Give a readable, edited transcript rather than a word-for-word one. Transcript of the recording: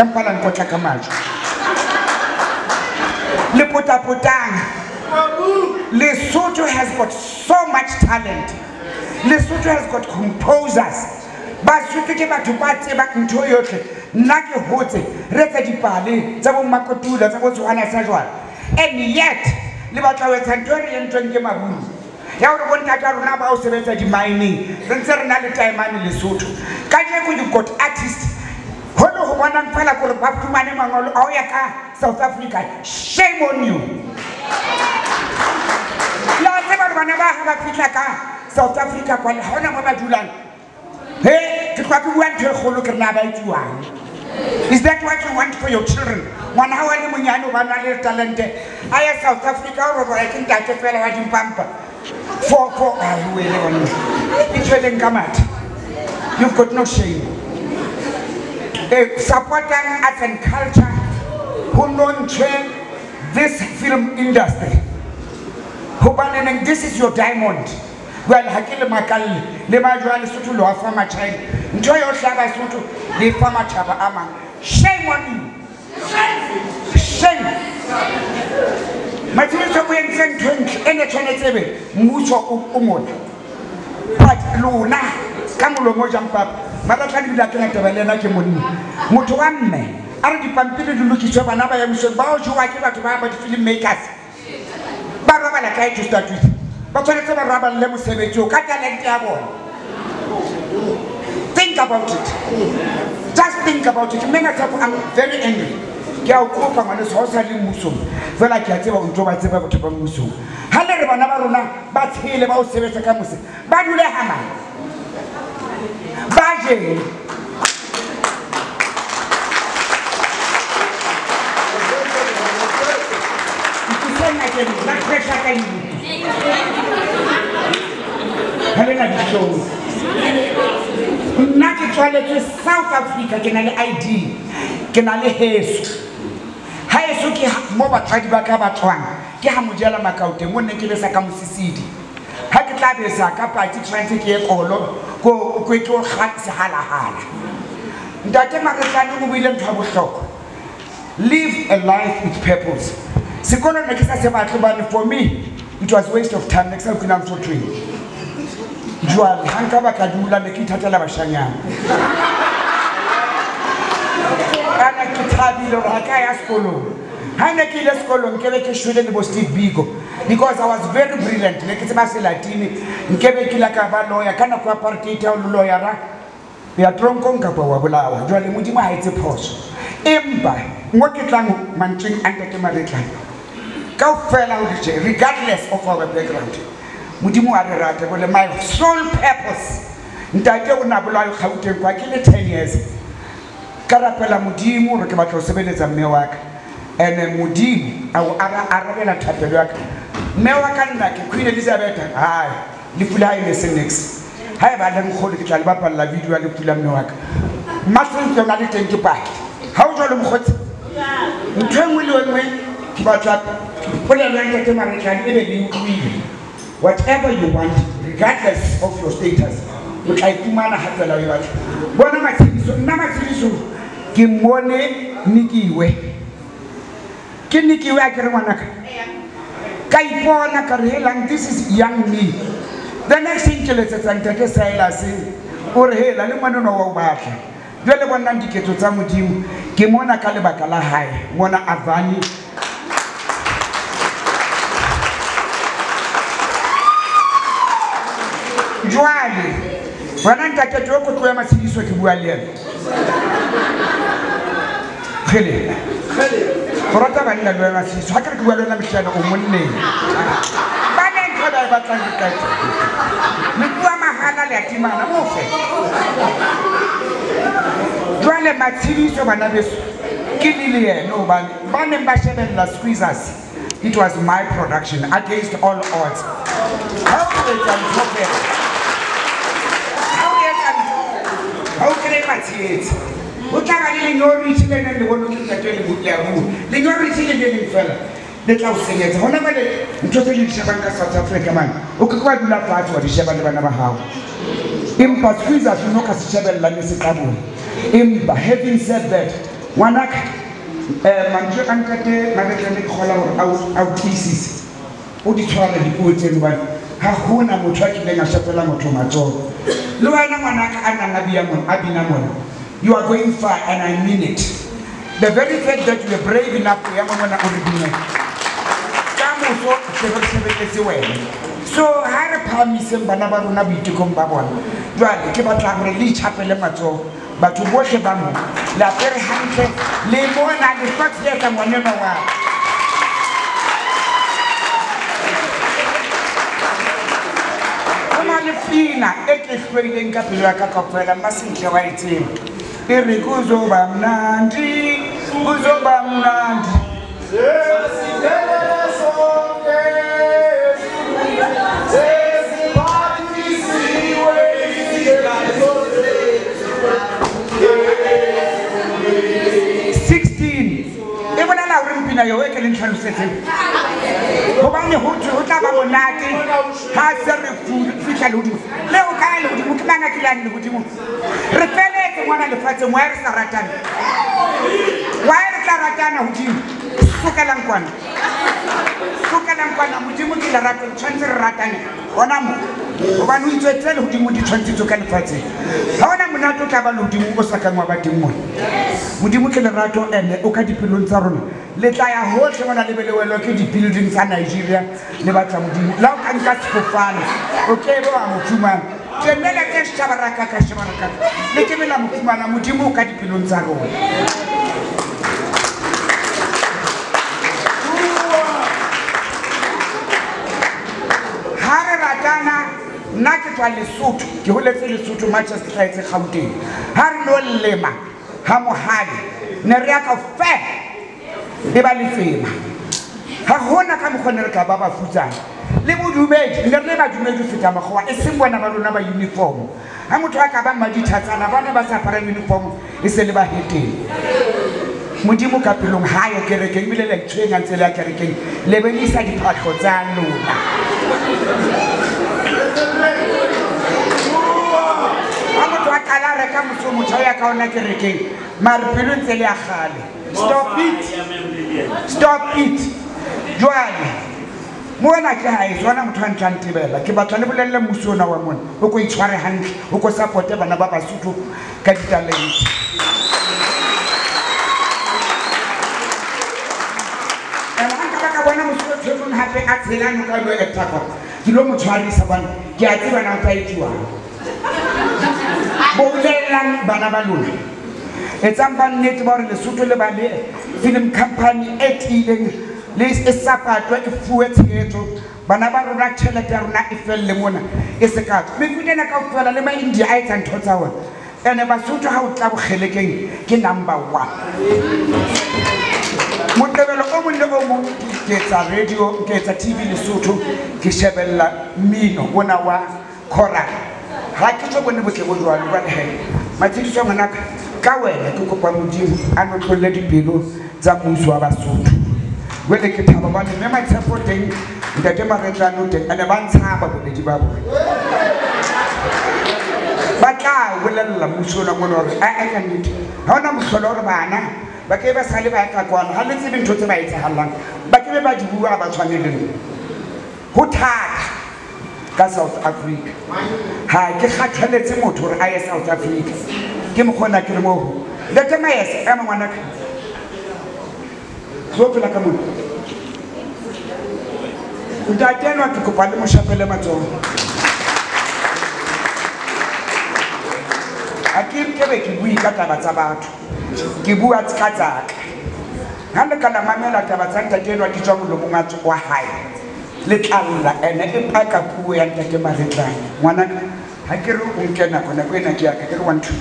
Kampala nkotla ka majwe le potapotang Lesotho has got so much talent. Lesotho has got composers. Basotho ke batho ba tseba ntho yotlhe. Nna ke hotse re tsa dipale tsa bo makotula tsa bo tswana sa jwala. And yet le batla ho etsa ntho re entsweng ke maburu. Ya hore bontata rona ba o sebetsa di mining re ntse re na le taemane Lesotho. Ka jeko you got artists hono ho bona fela gore ba fumane mangolo a o ya ka South Africa. Shame on you. La tseba bana ba ha ba fitla ka South Africa kwa le hona mo ba dulang. Hey, ke twa ke bua ntho e kgolo ke rena ba itsuang. Is that what you want for your children? Ngwana ha wa le monyane ba na le talente. Aya South Africa o re ke ntate fela wa dimpampa. For I will on. Itshweleng ka mathe. You've got no shame. Supporting arts and culture who don't train this film industry. Hobaneng this is your diamond. Well, hakile makali le majwa Lesotho lo afa machine. Ntho yo hlaba Lesotho le fa mathaba ama. Shame on you. Shame. Mathiso bo entse ntho ene tshwanetsebe mmuso o mona. But lona ka molomo jampapa mabatla di la tla taba lena ke monni. Motho wa mme a re dipampiri di lokiswe bana ba ya mosong ba o jwa ke batho ba di film makers. Ba roba la kae to start with. Ba tshwanetse ba roba le mosebetsi o ka talent ya bona. Think about it. Just think about it. I'm very angry. Ke a kopa ngwana se ho sa le mmuso. Fela ke a tseba o ntlo ba tseba batho ba mmuso. Ha le re bana ba rona ba tshele ba o sebetsa ka mose. Ba dule hama. Ba je. La pressure can you. Helena Show. Naki toilet South Africa can an ID. Can I hesu? Haesu ki moba tradibaka batwang. Ki hamujela makaute mone kile saka musisidi. Haki tlabe saka party trying ke ekolo go kwetlo khatsi hala hala. Ndate makatani mo bile ntwa bohloko. Live a life with purpose. For me, it was a waste of time. Next time, I'm so trained. Joal, Hankaba Kadula, the Kitala Bashanya. Anna Kitabi, Rakaya Skolo. Hanaki Skolo, and Quebec shouldn't was Steve Bigo. Because I was very brilliant. Like it's Masi Latini, in Quebec, Lakaba lawyer, Kanaka party, lawyer. We are Tronkon Kapawabula, Joal Mutima, it's a post. Emba, Mokitlang, Manching, and Takimaritlan. Regardless of our background, my sole purpose is to 10 years. Karapela Mudimu, Rakabato Mewak, and Mudimu, our Arabella Tapelak, Mewakan like Queen Elizabeth. Aye, Lipula is next. I have Adam Holy Kalbapa, La Video, Lipula Mewak. Mastering the Nality to back. How do you hot? Turn will you but whatever you want, regardless of your status, which I do man have to allow you. One of my things, Namatsu, Kimone Nikiwe. Kinikiwe Karamanaka. Kaipona Karhelang, this is young me. The next thing is that Ts'ehla say, or hell, I don't want to know about it. The other one indicates to some of you, Kimona Kalabakala High, Mona Avani. Joali, when I take a joke to a massive to Gualian. Really? For a time, I see Saka Gualan Shadow of one name. Banan for the Batan. Mikuama Hana Latimana Mofe. Joali Matsilis of another Kilian, no one, Banan Bashan La Squeezers. It was my production against all odds. How can I it? What can I reach and the one looking at the living fella? The house singers, whenever they totally Shabanka South Africa man, who could quite not part of the Shabanka house. In Pasquiza, you know, as Shabel Lanisikabu. Having said that, ngwanaka mantswe a ntate maretlane ke kgola gore a o tlisise o di tshwara dipuo tseno bane ga gona motho a kileng a shapela motho matsogo le wena ngwanaka a nang a bina mona you are going far and I mean it the very fact that you are brave enough to ya mona o re bina ka moso sebetse wena so ha re phamiseng bana ba rona boitekong ba bona jwale ke batla gore le itshapele matsogo batho bohle ba mo le apere hantle le mona le tlotleka ngwanena wa ona le pina e ke hlweleng ka pelo ya ka kaofela masentle wa itseng e re kuzoba mnandi yo e ke le ntlhalosetseng gobane go tla ba monate ga se re fitlha le godimo le o kaya le godimo ke mang a kilang le godimo re feletse ngwana lefatsheng wa e re sa ratana wa e re tla ratana godimo sokelang kwana modimo ke lerato tshwanetse re ratane gona mo gobane o itswetse le godimo di tshwantshetso ka lefatsheng ga ona monate o tla ba le godimo o sa kang wa ba teng mone modimo ke lerato ene o ka dipelong tsa rona le tla ya hotlhe bona le belewelwa ke di-building tsa Nigeria le batla modimo la o ka nka sefofane o ke be wa mo fumana temela ke shabarakaka le ke bela mo fumana modimo o ka dipelong tsa rona ha re ratana nna ke tswa Lesotho ke holetse Lesotho Manchester tlhaetse Gauteng ha re lo lema ha mohale ne re ya ka fe e ba letsema ga gona ka mokgone re tla ba ba futsana le bodumedi le re ba dumedi feta magoa e seng bona ba lona ba uniform ha motho a ka ba madithatsana bana ba sa apara uniform e se le ba heteng modimo ka pelong ha ya kerekeng bile le tshwenga ntse le ya kerekeng le benisa diphahlo tsa lona ha motho a kala re ka motho motho ya ka ona kerekeng mare pelo ntse le ya gale stop it jwale mona ke ha izona motho a ntlantebela ke batla le bolelle musona wa mona o ko itshware hantle o ko supporte bana ba Basotho ka ditalente bona mosotho hape a tshelano ka lo etaka ke lo motshwarisa bana ke a tseba na tsa itiwa bo lelang bana ba lona etsang ba nnete ba re Lesotho le ba le film company e tileng le e sapatwa e fuwe tshegetso bana ba rona tšhelete ya rona e felle mona e se ka mefutena ka ofela le ma-India a etsa ntho tsa ona ene Basotho ha o tla bogelekeng ke number 1 motebelo o mong le o mong ke etsa radio ke etsa TV Lesotho ke shebella mmino bona wa choral ha ke tlo bone botle bo jwalo ba he matshidiso ngwanaka ka wena ke kopa modimo a no tlolle dipelo tsa mmuso wa Basotho wele ke thaba ba ne ma tshepo teng ntate maretlano teng ane ba ntshaba bobedi ba bona ba tla bolella mmuso na mona hore a ka nnete ha ona mohlolo hore bana ba ke ba sale ba ka kwana ha le tsebe ntho tse ba etsahalang ba ke be ba di bua ba tshwaneleng ho thata ka South Africa ha ke kgathaletse motho hore a ye South Africa ke mokgona ke re mo le tema yes a mangwana ka so phela ka mo ntatenwa ke kopa le mo shapele matsoho a ke be ke bui ka taba tsa batho ke bua ka tsaka ha le kana mamela taba tsa ntatenwa di tswa molomong wa hae le tlalla ene e paka puo ya ntate maretlane ngwana ha ke re o nkena kona kwena ke ya ka ke re 1 2